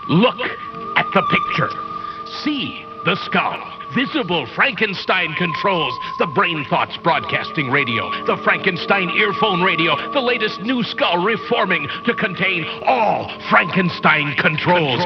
Look at the picture. See the skull. Visible Frankenstein controls. The Brain Thoughts broadcasting radio. The Frankenstein earphone radio. The latest new skull reforming to contain all Frankenstein controls.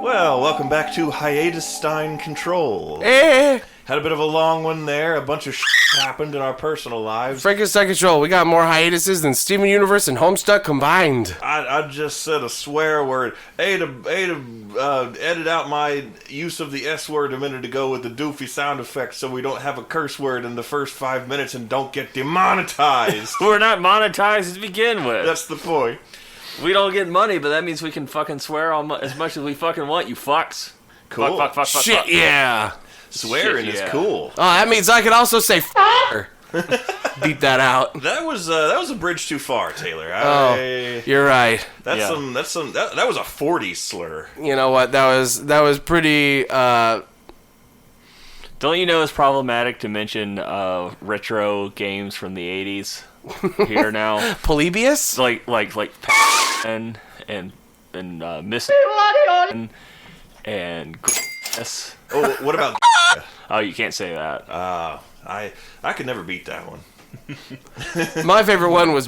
Well, welcome back to Hiatus-Stein Control. Had a bit of a long one there. A bunch of shit happened in our personal lives. Frankenstein Control, we got more hiatuses than Steven Universe and Homestuck combined. I just said a swear word. Edit out my use of the S word a minute ago with the doofy sound effects so we don't have a curse word in the first 5 minutes and don't get demonetized. We're not monetized to begin with. That's the point. We don't get money, but that means we can fucking swear as much as we fucking want, you fucks. Cool. Fuck. Shit, yeah. Swearing Shit, is yeah. cool. Oh, that means I can also say f***er. Beat that out. That was a bridge too far, Taylor. You're right. That was a 40s slur. You know what? That was pretty. Don't you know it's problematic to mention retro games from the 80s here now? Polybius? like and Miss and yes. Oh, what about? Oh, you can't say that. I could never beat that one. My favorite one was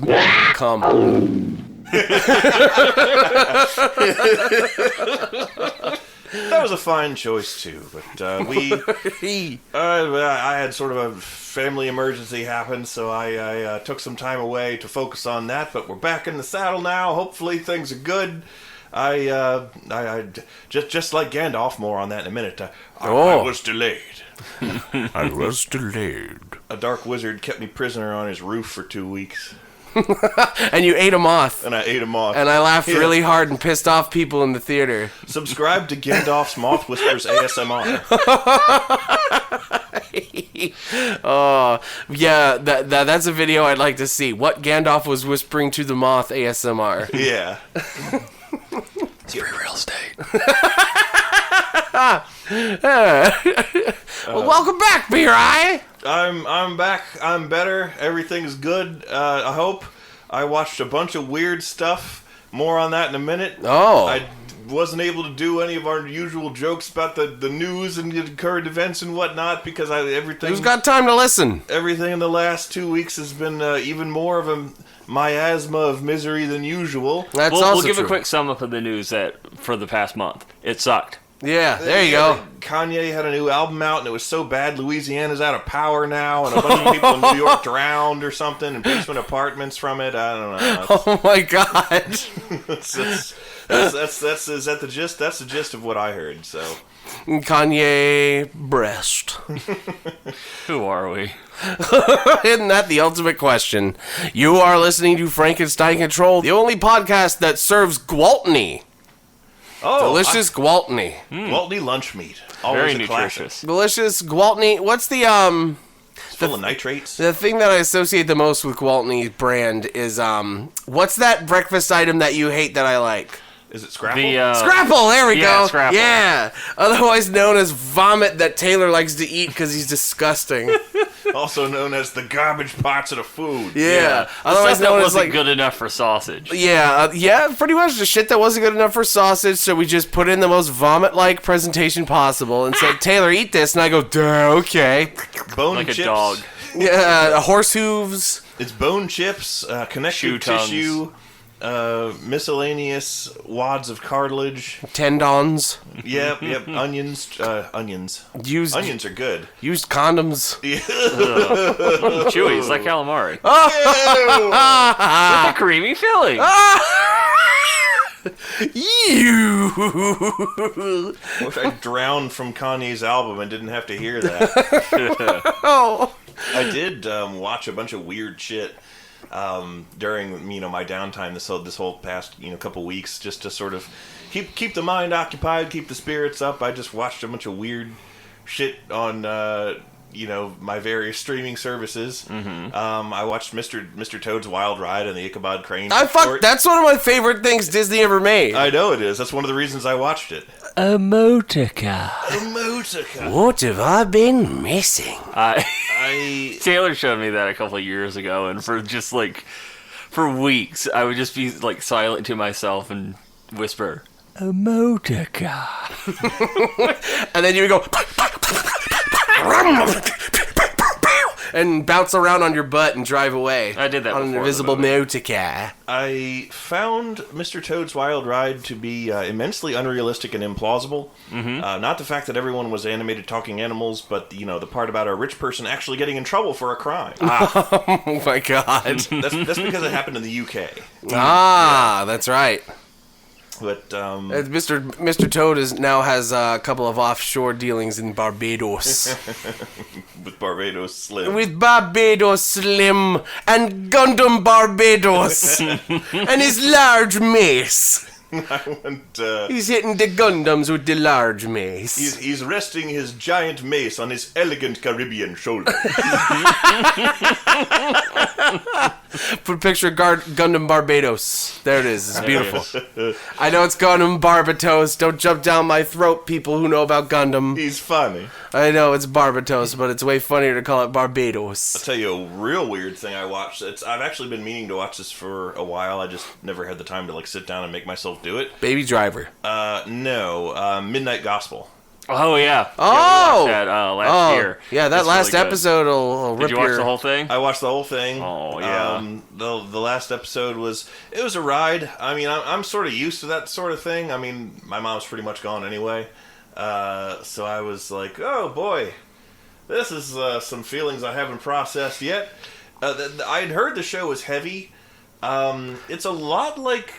come. That was a fine choice too, but I had sort of a family emergency happen, so I took some time away to focus on that. But we're back in the saddle now. Hopefully things are good. I just like Gandalf. More on that in a minute. I was delayed. I was delayed. A dark wizard kept me prisoner on his roof for 2 weeks. And you ate him off. And I ate him off. And I laughed really hard and pissed off people in the theater. Subscribe to Gandalf's Moth Whispers ASMR. Oh, yeah, that's a video I'd like to see. What Gandalf was whispering to the moth ASMR. Yeah. It's free real estate. Well, welcome back, Beer Eye. I'm back. I'm better. Everything's good. I hope. I watched a bunch of weird stuff. More on that in a minute. Oh. I wasn't able to do any of our usual jokes about the news and the current events and whatnot because everything. Who's got time to listen? Everything in the last 2 weeks has been even more of a miasma of misery than usual. That's also We'll give true. a quick sum up of the news for the past month. It sucked. Yeah, there you go. Kanye had a new album out, and it was so bad Louisiana's out of power now, and a bunch of people in New York drowned or something in basement apartments from it. I don't know. Oh my god. That's is that the gist? That's the gist of what I heard. So Kanye breast. Who are we? Isn't that the ultimate question? You are listening to Frankenstein Control, the only podcast that serves Gwaltney. Oh, Delicious Gwaltney. Gwaltney lunch meat. Always Very a classic. nutritious. Delicious Gwaltney. What's the It's full of nitrates. the thing that I associate the most with Gwaltney's brand is what's that breakfast item that you hate that I like? Is it Scrapple? Scrapple, there we go. Scrapple. Yeah, otherwise known as vomit that Taylor likes to eat because he's disgusting. Also known as the garbage parts of the food. Yeah, The otherwise stuff that known as wasn't like good enough for sausage. yeah, pretty much the shit that wasn't good enough for sausage. So we just put in the most vomit-like presentation possible and said, "Taylor, eat this," and I go, "Duh, okay." Bone Like a chips. dog. Yeah, horse hooves. It's bone chips, connective Shoe tongues. tissue, miscellaneous wads of cartilage. Tendons, Yep, onions. used Onions are good. used condoms. Chewy, it's like calamari. Ew. With a creamy filling. You. Wish I drowned from Kanye's album and didn't have to hear that. Oh. I did watch a bunch of weird shit during my downtime this whole past couple weeks, just to sort of keep the mind occupied, keep the spirits up. I just watched a bunch of weird shit on my various streaming services. Mm-hmm. I watched Mr. Toad's Wild Ride and the Ichabod Crane. That's one of my favorite things Disney ever made. I know it is. That's one of the reasons I watched it. A motorcar. What have I been missing? Taylor showed me that a couple of years ago, and for weeks, I would just be like silent to myself and whisper, a motor car. And then you would go and bounce around on your butt and drive away. I did that on an before invisible the movie. motor car. I found Mr. Toad's Wild Ride to be immensely unrealistic and implausible. Not the fact that everyone was animated talking animals, but the part about a rich person actually getting in trouble for a crime. Oh my god. That's because it happened in the UK. That's right. But Mr. Toad now has a couple of offshore dealings in Barbados. with Barbados Slim. With Barbados Slim and Gundam Barbados and his large mace. I went, He's hitting the Gundams with the large mace. he's resting his giant mace on his elegant Caribbean shoulder. Put a picture of Gundam Barbados. There it is. It's beautiful. I know it's Gundam Barbados. Don't jump down my throat, people who know about Gundam. He's funny. I know it's Barbados, but it's way funnier to call it Barbados. I'll tell you a real weird thing I watched. I've actually been meaning to watch this for a while. I just never had the time to sit down and make myself do it. Baby Driver. No. Midnight Gospel. Oh, yeah. Oh! We watched that last year. Yeah, that It's last really good. episode will rip Did you watch your... the whole thing? I watched the whole thing. Oh, yeah. The last episode was a ride. I mean, I'm sort of used to that sort of thing. I mean, my mom's pretty much gone anyway. So I was like, oh boy, this is some feelings I haven't processed yet. I'd heard the show was heavy. It's a lot like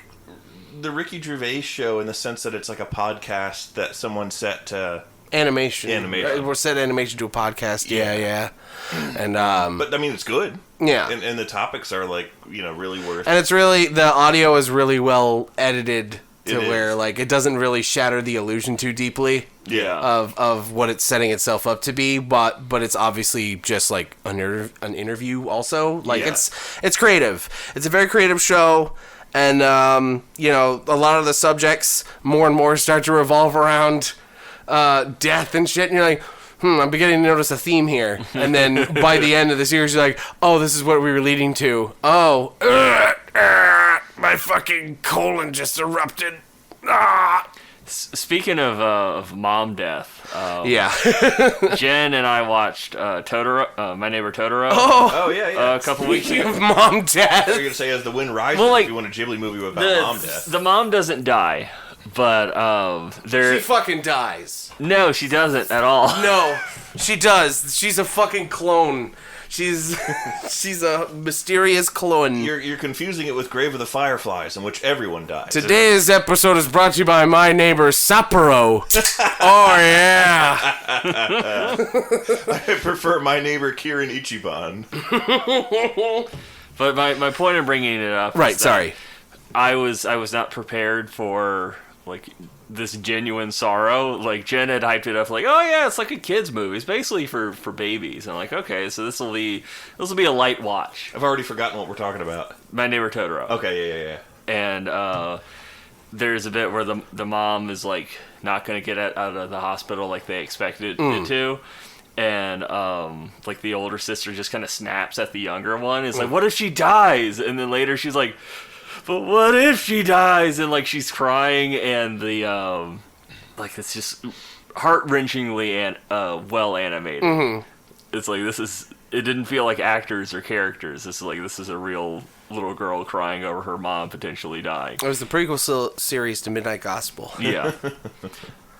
the Ricky Gervais show in the sense that it's like a podcast that someone set to... Animation. We're set animation to a podcast. Yeah. And but I mean, it's good. Yeah. And the topics are really worth. And it's really, the audio is really well edited to It where is. it doesn't really shatter the illusion too deeply Yeah. of what it's setting itself up to be, but it's obviously just an interview also. Yeah. It's creative. It's a very creative show. And a lot of the subjects more and more start to revolve around death and shit, and you're like, I'm beginning to notice a theme here. And then by the end of the series, you're like, oh, this is what we were leading to. Oh, my fucking colon just erupted. Speaking of mom death, Yeah. Jen and I watched Totoro, My Neighbor Totoro, Oh yeah. a couple weeks ago. Of mom You're death. gonna say as the wind rises, Well, if you want a Ghibli movie about mom death. The mom doesn't die, but She fucking dies. no, she doesn't at all. No, she does. She's a fucking clone. She's a mysterious clone. You're confusing it with Grave of the Fireflies, in which everyone dies. Today's episode is brought to you by my neighbor Sapporo. Oh yeah. I prefer My Neighbor Kirin Ichiban. But my point in bringing it up, Right. is that Sorry. I was not prepared for this genuine sorrow. Jen had hyped it up oh yeah, it's like a kids movie. It's basically for babies. I'm like, okay, so this will be a light watch. I've already forgotten what we're talking about. My Neighbor Totoro. Okay, yeah. And there's a bit where the mom is not going to get out of the hospital like they expected it to. And the older sister just kind of snaps at the younger one. It's like, what if she dies? And then later she's like, but what if she dies? And she's crying, and the it's just heart-wrenchingly well animated. It's it didn't feel like actors or characters. This is a real little girl crying over her mom potentially dying. It was the prequel series to Midnight Gospel. Yeah.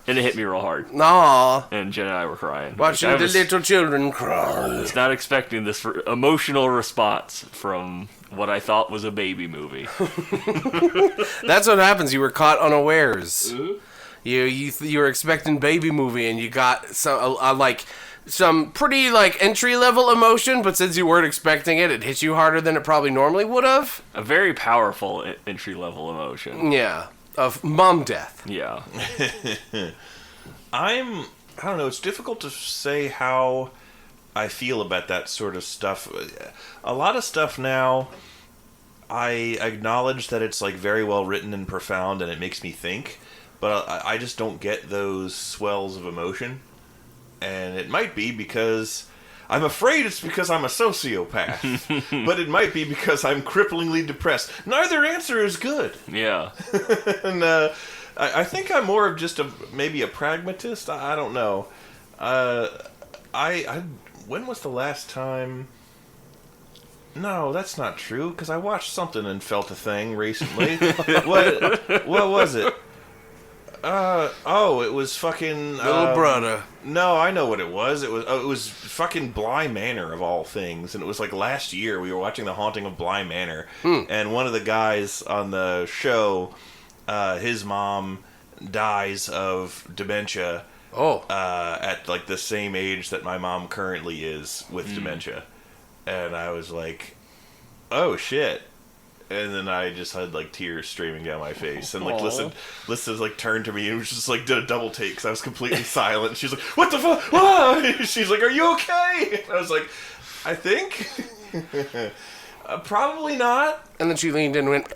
And it hit me real hard. Aw. And Jen and I were crying. Watching I the little children cry. was not expecting this emotional response from what I thought was a baby movie. That's what happens. You were caught unawares. You were expecting baby movie, and you got some pretty entry level emotion, but since you weren't expecting it, it hit you harder than it probably normally would have. A very powerful entry level emotion. Yeah, of mom death. Yeah. I don't know, it's difficult to say how I feel about that sort of stuff. A lot of stuff now, I acknowledge that it's very well written and profound, and it makes me think, but I just don't get those swells of emotion. And it might be because I'm afraid it's because I'm a sociopath, but it might be because I'm cripplingly depressed. Neither answer is good. Yeah. And I think I'm more of just maybe a pragmatist. I don't know. When was the last time? No, that's not true, because I watched something and felt a thing recently. What was it? It was fucking... Little brother. No, I know what it was. It was fucking Bly Manor, of all things. And it was like last year, we were watching The Haunting of Bly Manor. And one of the guys on the show, his mom dies of dementia. At like the same age that my mom currently is with dementia. And I was like, oh shit. And then I just had like tears streaming down my face. And like listened like turned to me and was just like did a double take because I was completely silent. She's like, what the fuck? Why? She's like, are you okay? And I was like, I think. Probably not. And then she leaned in and went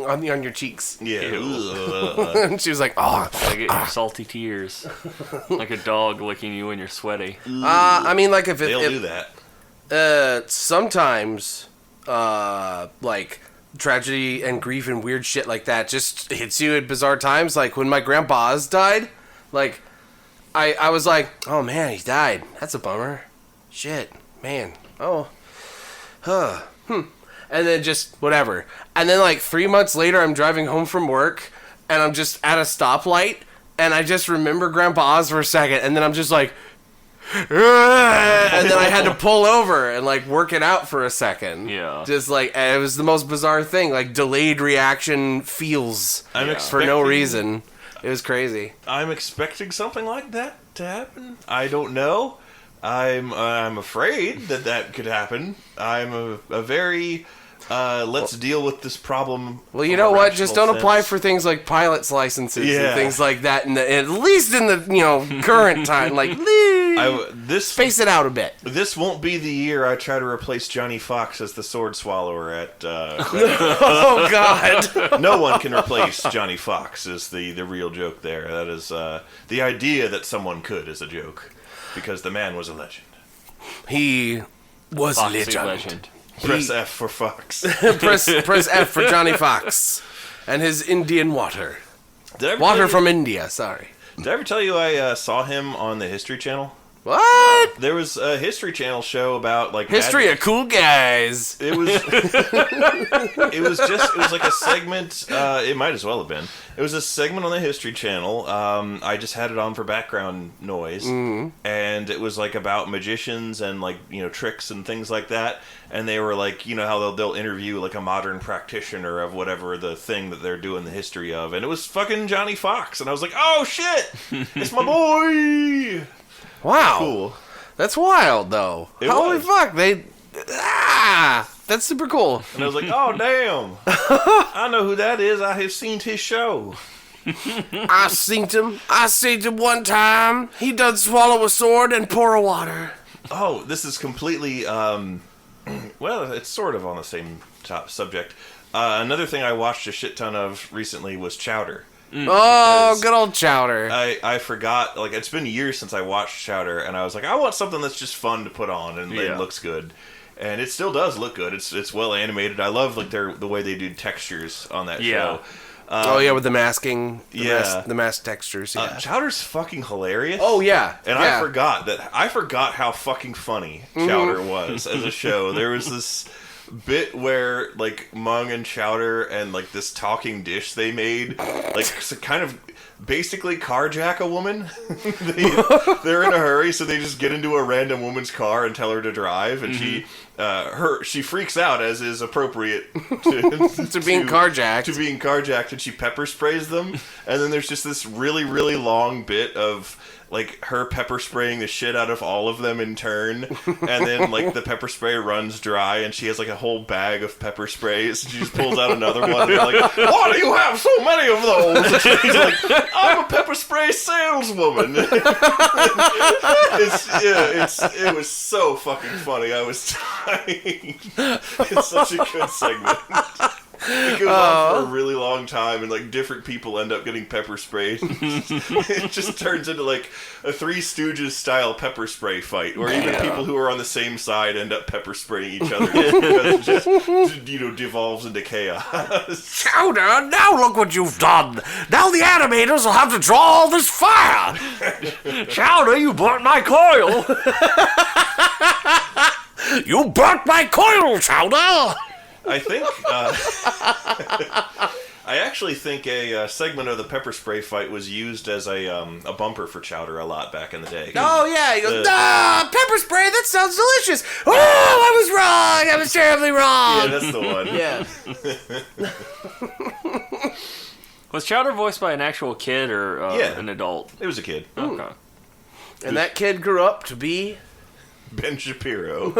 on your cheeks. Yeah. And she was like, oh. I get your salty tears. Like a dog licking you when you're sweaty. I mean, like if They'll do that. Sometimes, like tragedy and grief and weird shit like that just hits you at bizarre times. Like when my grandpa Oz died, like I was like, oh man, he died. That's a bummer. Shit, man. Oh, And then just whatever. And then like 3 months later, I'm driving home from work and I'm just at a stoplight and I just remember Grandpa Oz for a second and then I'm just like, and then I had to pull over and like work it out for a second. Yeah. Just like, and it was the most bizarre thing, like delayed reaction feels for no reason. It was crazy. I'm expecting something like that to happen. I don't know. I'm afraid that could happen. I'm a very let's deal with this problem. Well, you know what? Just don't apply for things like pilot's licenses and things like that. At least in the current time, like space it out a bit. This won't be the year I try to replace Johnny Fox as the sword swallower at. Oh God! No one can replace Johnny Fox. Is the real joke there? That is the idea that someone could is a joke, because the man was a legend. He was a legend. Press F for Fox. press F for Johnny Fox and his Indian water. Water from India, sorry. Did I ever tell you I saw him on the History Channel? What? There was a History Channel show about like history of cool guys. It was it was like a segment. It might as well have been. It was a segment on the History Channel. I just had it on for background noise, and it was like about magicians and like tricks and things like that. And they were like, how they'll interview like a modern practitioner of whatever the thing that they're doing the history of, and it was fucking Johnny Fox, and I was like, oh shit, it's my boy. Wow. Cool. That's wild, though. Holy fuck. That's super cool. And I was like, oh, damn. I know who that is. I have seen his show. I seen him one time. He does swallow a sword and pour a water. Oh, this is completely, well, it's sort of on the same subject. Another thing I watched a shit ton of recently was Chowder. Oh, good old Chowder. I forgot, like, it's been years since I watched Chowder, and I was like, I want something that's just fun to put on and looks good. And it still does look good. It's well animated. I love like the way they do textures on that show. With the masking, the mask textures. Yeah. Chowder's fucking hilarious. Oh yeah, and I forgot how fucking funny Chowder was as a show. There was this bit where like Mung and Chowder and like this talking dish they made, like kind of basically carjack a woman. They're in a hurry, so they just get into a random woman's car and tell her to drive, and she freaks out, as is appropriate to being carjacked. To being carjacked, and she pepper sprays them. And then there's just this really, really long bit of like her pepper spraying the shit out of all of them in turn, and then like the pepper spray runs dry, and she has like a whole bag of pepper sprays, and she just pulls out another one. And they're like, "Why do you have so many of those?" And she's like, "I'm a pepper spray saleswoman." It was so fucking funny. I was dying. It's such a good segment. It goes on for a really long time, and like different people end up getting pepper sprayed. It just turns into like a Three Stooges style pepper spray fight, where even people who are on the same side end up pepper spraying each other because it just devolves into chaos. Chowder, now look what you've done. Now the animators will have to draw all this fire. Chowder, you burnt my coil. You burnt my coil, Chowder. I think, I actually think a segment of the pepper spray fight was used as a bumper for Chowder a lot back in the day. Oh, yeah. He goes, pepper spray, that sounds delicious. Oh, I was wrong. I was terribly wrong. Yeah, that's the one. Yeah. Was Chowder voiced by an actual kid or an adult? It was a kid. Okay. And that kid grew up to be... Ben Shapiro.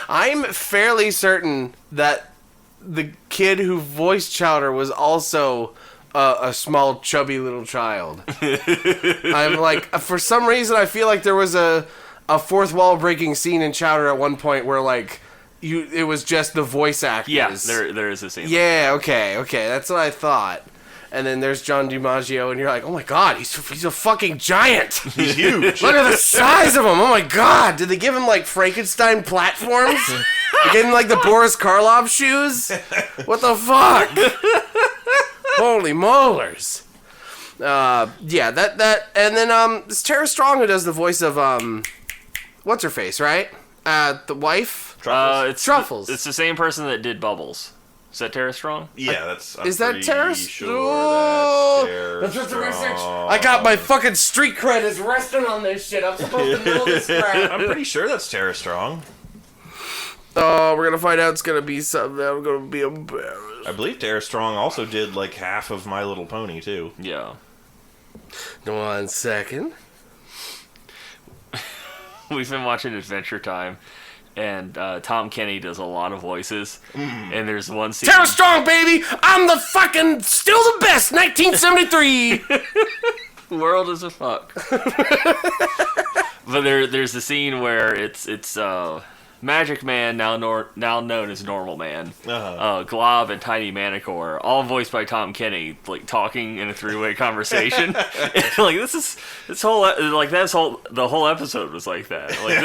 I'm fairly certain that the kid who voiced Chowder was also a small, chubby little child. I'm like, for some reason, I feel like there was a fourth wall breaking scene in Chowder at one point where like it was just the voice actors. Yeah, there is a scene. Yeah, okay, that's what I thought. And then there's John DiMaggio, and you're like, oh my god, he's a fucking giant. He's huge. Look at the size of him. Oh my god. Did they give him like Frankenstein platforms? They gave him like the Boris Karloff shoes? What the fuck? Holy molars. Yeah, that and then it's Tara Strong who does the voice of what's her face, right? The wife? Truffles. It's Truffles. It's the same person that did Bubbles. Is that Tara Strong? Yeah, that's. Is that Tara? Sure That's just the research. I got my fucking street cred is resting on this shit. I'm supposed to know this crap. I'm pretty sure that's Tara Strong. Oh, we're gonna find out it's gonna be something that I'm gonna be embarrassed. I believe Tara Strong also did like half of My Little Pony too. Yeah. 1 second. We've been watching Adventure Time, and Tom Kenny does a lot of voices. And there's one scene. Tara Strong, baby! I'm the fucking still the best. 1973. World is a fuck. But there's a scene where it's Magic Man, now known as Normal Man, Glob, and Tiny Manicore, all voiced by Tom Kenny, like talking in a three-way conversation. And, like the whole episode was like that. Like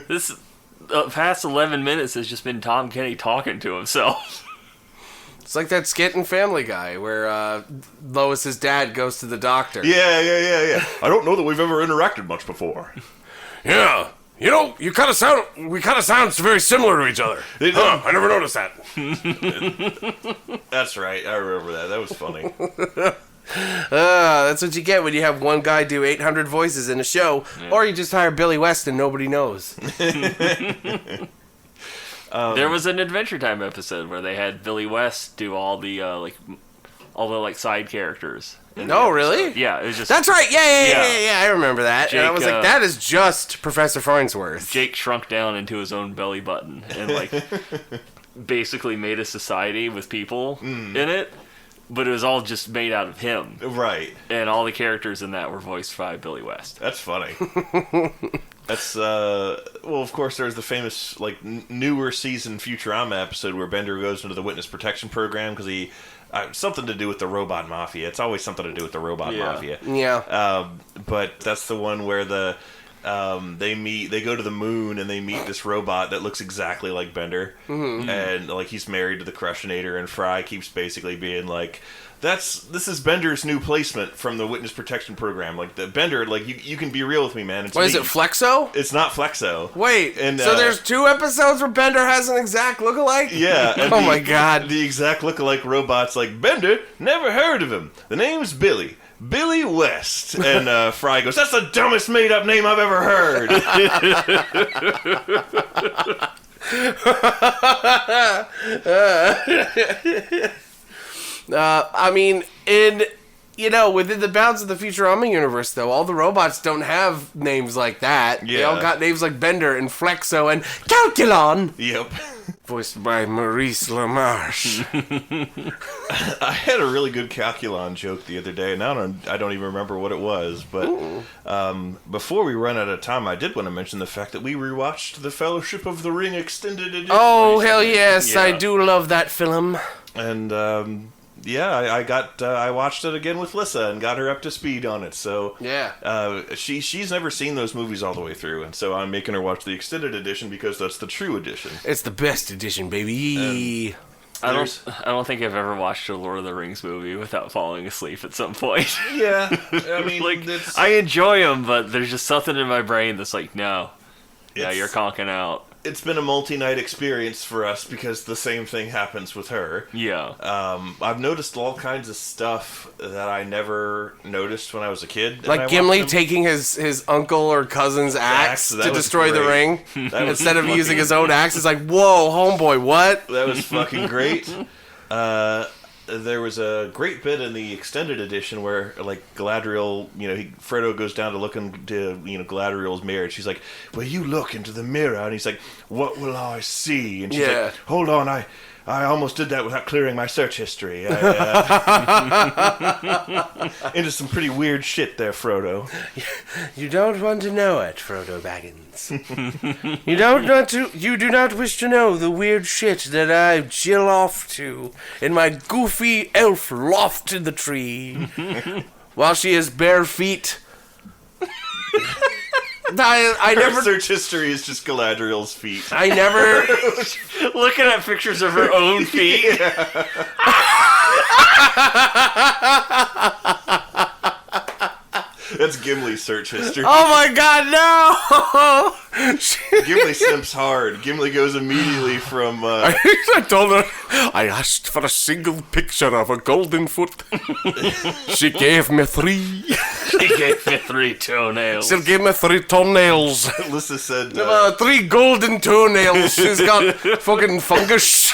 this past 11 minutes has just been Tom Kenny talking to himself. It's like that skit in Family Guy where Lois's dad goes to the doctor. Yeah. I don't know that we've ever interacted much before. Yeah. You know, we kind of sound very similar to each other. I never noticed that. That's right. I remember that. That was funny. That's what you get when you have one guy do 800 voices in a show, or you just hire Billy West and nobody knows. There was an Adventure Time episode where they had Billy West do all the side characters. No, really? Yeah, it was just. That's right. Yeah. I remember that. Jake, and I was like, that is just Professor Farnsworth. Jake shrunk down into his own belly button and like basically made a society with people in it, but it was all just made out of him. Right. And all the characters in that were voiced by Billy West. That's funny. That's well, of course, there's the famous like newer season Futurama episode where Bender goes into the witness protection program because he. Something to do with the robot mafia. It's always something to do with the robot mafia. Yeah. But that's the one where they go to the moon and they meet this robot that looks exactly like Bender. Mm-hmm. And like he's married to the Crushinator, and Fry keeps basically being like, this is Bender's new placement from the witness protection program. Like the Bender, like you can be real with me, man. It's what me. is it, Flexo? It's not Flexo. Wait, so there's 2 episodes where Bender has an exact lookalike? Yeah. Oh my god. The exact lookalike robot's like, Bender, never heard of him. The name's Billy West. And Fry goes, that's the dumbest made up name I've ever heard. I mean, within the bounds of the Futurama universe, though, all the robots don't have names like that. Yeah. They all got names like Bender and Flexo and Calculon. Yep. voiced by Maurice LaMarche. I had a really good Calculon joke the other day, and I don't even remember what it was. But before we run out of time, I did want to mention the fact that we rewatched the Fellowship of the Ring extended edition. Oh, recently. hell yes, Yeah. I do love that film. And I watched it again with Lissa and got her up to speed on it. So Yeah. she's never seen those movies all the way through, and so I'm making her watch the extended edition because that's the true edition. It's the best edition, baby. I don't think I've ever watched a Lord of the Rings movie without falling asleep at some point. Yeah, I mean, Like, I enjoy them, but there's just something in my brain that's like, no, It's- you're conking out. it's been a multi-night experience for us because the same thing happens with her. Yeah. I've noticed all kinds of stuff that I never noticed when I was a kid. and I Like watched Gimli them. taking his uncle or cousin's axe that to was destroy the great. ring. That was Instead of fucking- using his own axe, it's like, whoa, homeboy, what? That was fucking great. There was a great bit in the extended edition where, like, Galadriel, Frodo goes down to look into, Galadriel's mirror. And she's like, "Well, you look into the mirror," and he's like, "What will I see?" And she's Yeah. like, "Hold on, I almost did that without clearing my search history." Into some pretty weird shit there, Frodo. You don't want to know it, Frodo Baggins. You do not wish to know the weird shit that I jill off to in my goofy elf loft in the tree, while she has bare feet. I Her never, search history is just Galadriel's feet. I never. Looking at pictures of her own feet. That's Gimli's search history. Oh my God, no! Gimli simps hard. Gimli goes immediately from. I told her I asked for a single picture of a golden foot. She gave me 3. She gave me 3 toenails. She gave me 3 toenails. Alyssa said. 3 golden toenails. She's got fucking fungus.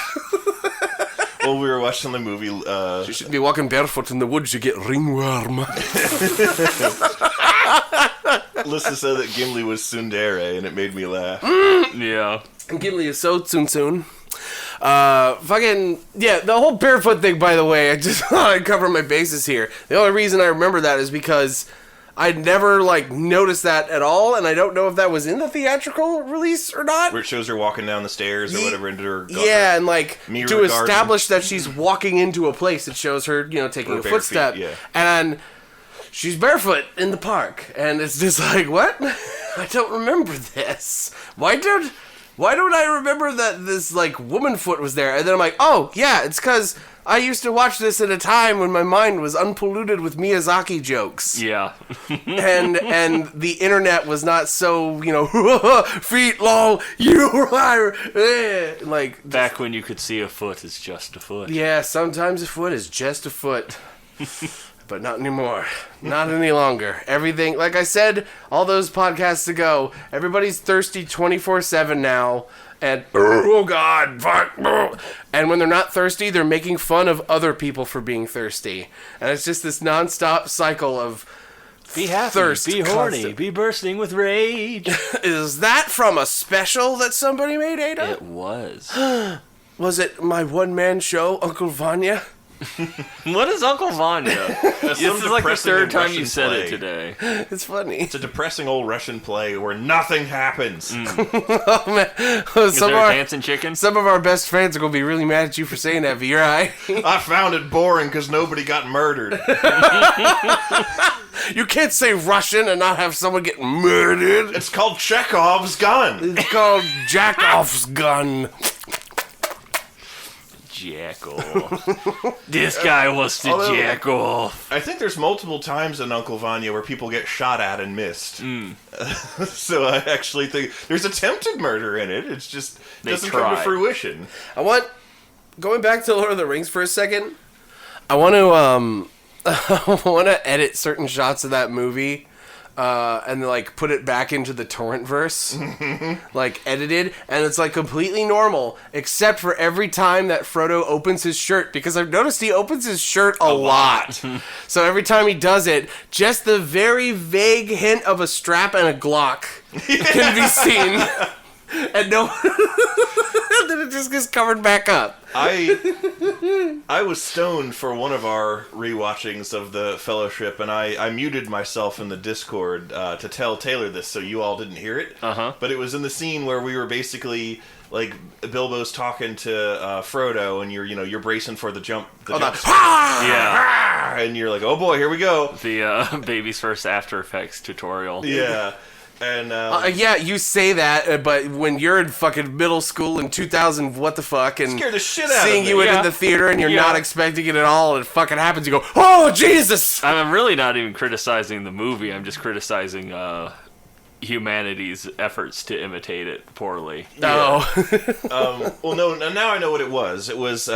Well, we were watching the movie. You shouldn't be walking barefoot in the woods. You get ringworm. Alyssa said that Gimli was tsundere, and it made me laugh. Yeah. Gimli is so soon. Fucking yeah, the whole barefoot thing. By the way, I just thought I'd cover my bases here. The only reason I remember that is because I'd never noticed that at all, and I don't know if that was in the theatrical release or not. Where it shows her walking down the stairs or whatever into her. Yeah, and mirror to garden. establish that she's walking into a place, it shows her, taking Her a bare footstep, feet, yeah. and she's barefoot in the park, and it's just like, what? I don't remember this. Why don't I remember that this woman foot was there? And then I'm like, oh yeah, it's because I used to watch this at a time when my mind was unpolluted with Miyazaki jokes. Yeah. and the internet was not so, feet lol, you are, Back when you could see a foot is just a foot. yeah, sometimes a foot is just a foot. But not anymore. Not any longer. Everything, like I said all those podcasts ago, everybody's thirsty 24/7 now. And, oh God, fuck. And when they're not thirsty, they're making fun of other people for being thirsty. And it's just this nonstop cycle of Be happy, thirst. be horny, constant. be bursting with rage. Is that from a special that somebody made, Ada? It was. Was it my one-man show, Uncle Vanya? What is Uncle Vanya? This is like the depressing third time Russian you said play. it today. It's funny. It's a depressing old Russian play where nothing happens. Oh, man. Is there a dancing chicken? Some of our best fans are going to be really mad at you for saying that, but you're right. I found it boring because nobody got murdered. You can't say Russian and not have someone get murdered. It's called Chekhov's gun. It's called Jack-Off's gun. Jack off. This guy wants to Although- jack off. I think there's multiple times in Uncle Vanya where people get shot at and missed. So I actually think there's attempted murder in it. It's just They doesn't come to tried. fruition. Going back to Lord of the Rings for a second, I want to, I want to edit certain shots of that movie, and put it back into the torrent verse, edited, and it's completely normal, except for every time that Frodo opens his shirt, because I've noticed he opens his shirt a lot. So every time he does it, just the very vague hint of a strap and a Glock can be seen. And no, and then it just gets covered back up. I was stoned for one of our rewatchings of the Fellowship, and I muted myself in the Discord to tell Taylor this so you all didn't hear it. But it was in the scene where we were basically like Bilbo's talking to Frodo, and you're bracing for the jump. Yeah. And you're like, oh boy, here we go. The baby's first After Effects tutorial. Yeah. And yeah, you say that, but when you're in fucking middle school in 2000, what the fuck, and scared the shit out of seeing me. you in the theater and you're not expecting it at all, and it fucking happens, you go, oh Jesus! I'm really not even criticizing the movie. I'm just criticizing humanity's efforts to imitate it poorly. Oh. Well, no, now I know what it was. It was,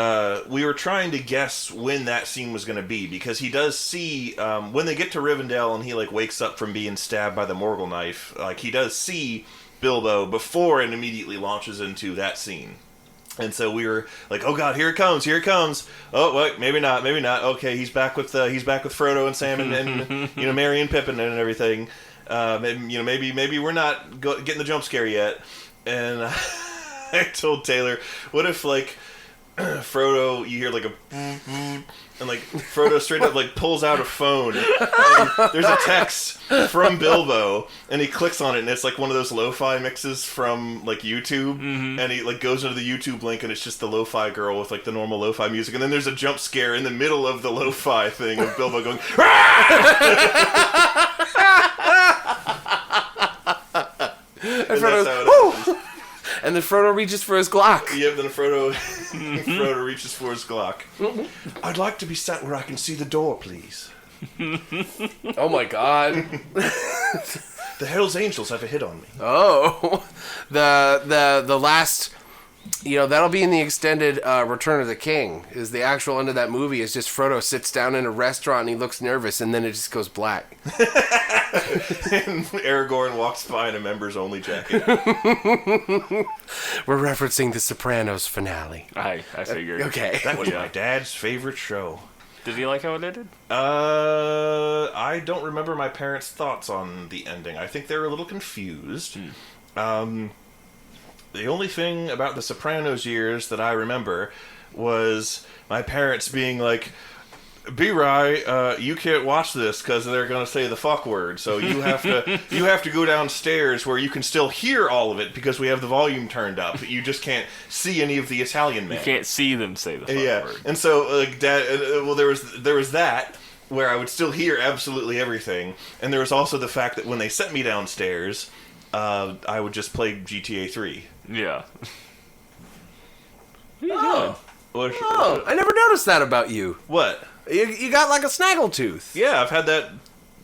we were trying to guess when that scene was going to be, because he does see, when they get to Rivendell and he, like, wakes up from being stabbed by the Morgul knife, like, he does see Bilbo before and immediately launches into that scene. And so we were like, oh god, here it comes. Oh, wait, maybe not. Okay, he's back with Frodo and Sam and Merry and Pippin and everything. Maybe we're not getting the jump scare yet. And I told Taylor, what if, like, Frodo, you hear, like, and, like, Frodo straight up, like, pulls out a phone, and there's a text from Bilbo, and he clicks on it, and it's, like, one of those lo-fi mixes from, like, YouTube, and he, like, goes into the YouTube link, and it's just the lo-fi girl with, like, the normal lo-fi music, and then there's a jump scare in the middle of the lo-fi thing of Bilbo going, and that's how it happens. And then Frodo reaches for his Glock. Yep, then Frodo reaches for his Glock. I'd like to be sat where I can see the door, please. Oh my god. The Hell's Angels have a hit on me. Oh. The last... that'll be in the extended Return of the King. Is the actual end of that movie is just Frodo sits down in a restaurant and he looks nervous and then it just goes black. And Aragorn walks by in a members-only jacket. We're referencing the Sopranos finale. I figured. Okay. That was my dad's favorite show. Did he like how it ended? I don't remember my parents' thoughts on the ending. I think they were a little confused. The only thing about the Sopranos years that I remember was my parents being like, B-Rye, you can't watch this because they're going to say the fuck word. So you have to go downstairs where you can still hear all of it because we have the volume turned up. You just can't see any of the Italian men. You can't see them say the fuck word. And so like Dad, there was that where I would still hear absolutely everything, and there was also the fact that when they sent me downstairs, I would just play GTA 3. Yeah. Oh, I never noticed that about you. What? You got like a snaggletooth. Yeah, I've had that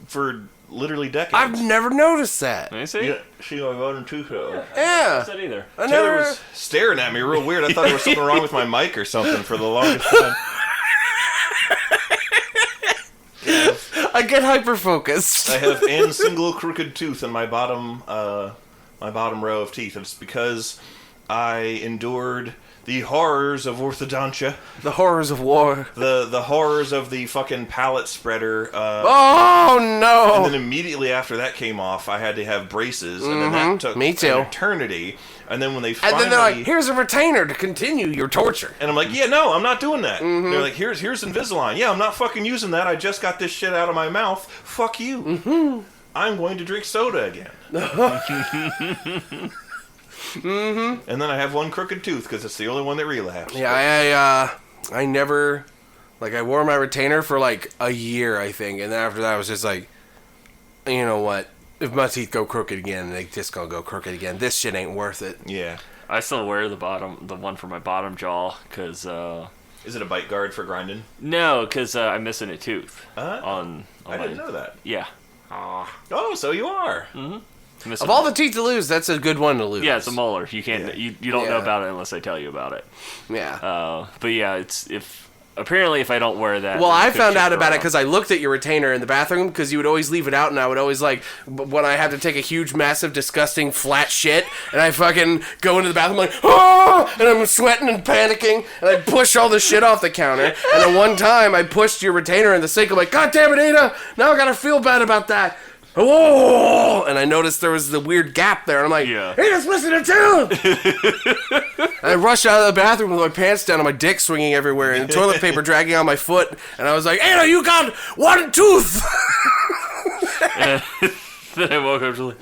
for literally decades. I've never noticed that. Let me see. Yeah, see my bottom tooth out. Yeah. Not either. Taylor was staring at me real weird. I thought there was something wrong with my mic or something for the longest time. I get hyper-focused. I have a single crooked tooth in my bottom row of teeth. It's because I endured the horrors of orthodontia. The horrors of war. The horrors of the fucking palate spreader. Oh, no. And then immediately after that came off, I had to have braces. And then that took Me too. an eternity. And then when they finally... And then they're like, here's a retainer to continue your torture. And I'm like, yeah, no, I'm not doing that. They're like, here's Invisalign. Yeah, I'm not fucking using that. I just got this shit out of my mouth. Fuck you. I'm going to drink soda again. And then I have one crooked tooth because it's the only one that relapsed. Yeah, I never, like, I wore my retainer for like a year, I think, and then after that I was just like, you know what? If my teeth go crooked again, they just gonna go crooked again. This shit ain't worth it. Yeah. I still wear the one for my bottom jaw because. Is it a bite guard for grinding? No, because I'm missing a tooth. I didn't know that. Yeah. Oh, so you are. Of all the teeth to lose, that's a good one to lose. Yeah, it's a molar. You can't. You don't know about it unless I tell you about it. Yeah. But yeah, it's apparently if I don't wear that. Well, I found out about it because I looked at your retainer in the bathroom because you would always leave it out, and I would always like when I had to take a huge, massive, disgusting, flat shit, and I fucking go into the bathroom like, oh, and I'm sweating and panicking, and I push all the shit off the counter, and then one time I pushed your retainer in the sink. I'm like, God damn it, Ada! Now I gotta feel bad about that. oh, and I noticed there was the weird gap there. And I'm like, Yeah. hey, just listen to tune. I rushed out of the bathroom with my pants down and my dick swinging everywhere and toilet paper dragging on my foot. And I was like, Anna, you got one tooth. And then I woke up to like,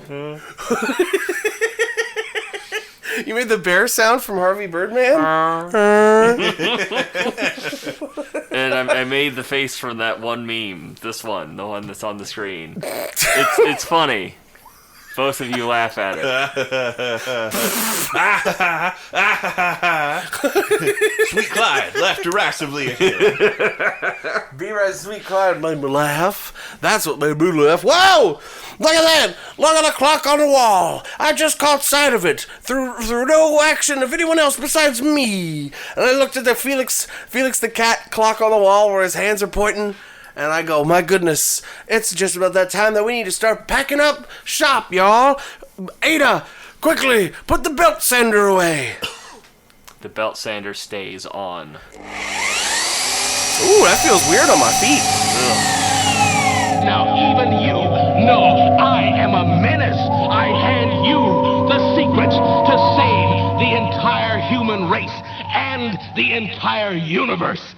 You made the bear sound from Harvey Birdman? and I made the face from that one meme. This one, the one that's on the screen. It's funny. Both of you laugh at it. Sweet Clyde laughed derisively again. B-Rise Sweet Clyde made me laugh. That's what made me laugh. Whoa! Look at that! Look at the clock on the wall. I just caught sight of it through no action of anyone else besides me. And I looked at the Felix the cat clock on the wall where his hands are pointing. And I go, my goodness, it's just about that time that we need to start packing up shop, y'all. Ada, quickly, put the belt sander away. The belt sander stays on. Ooh, that feels weird on my feet. Now even you know I am a menace. I hand you the secrets to save the entire human race and the entire universe.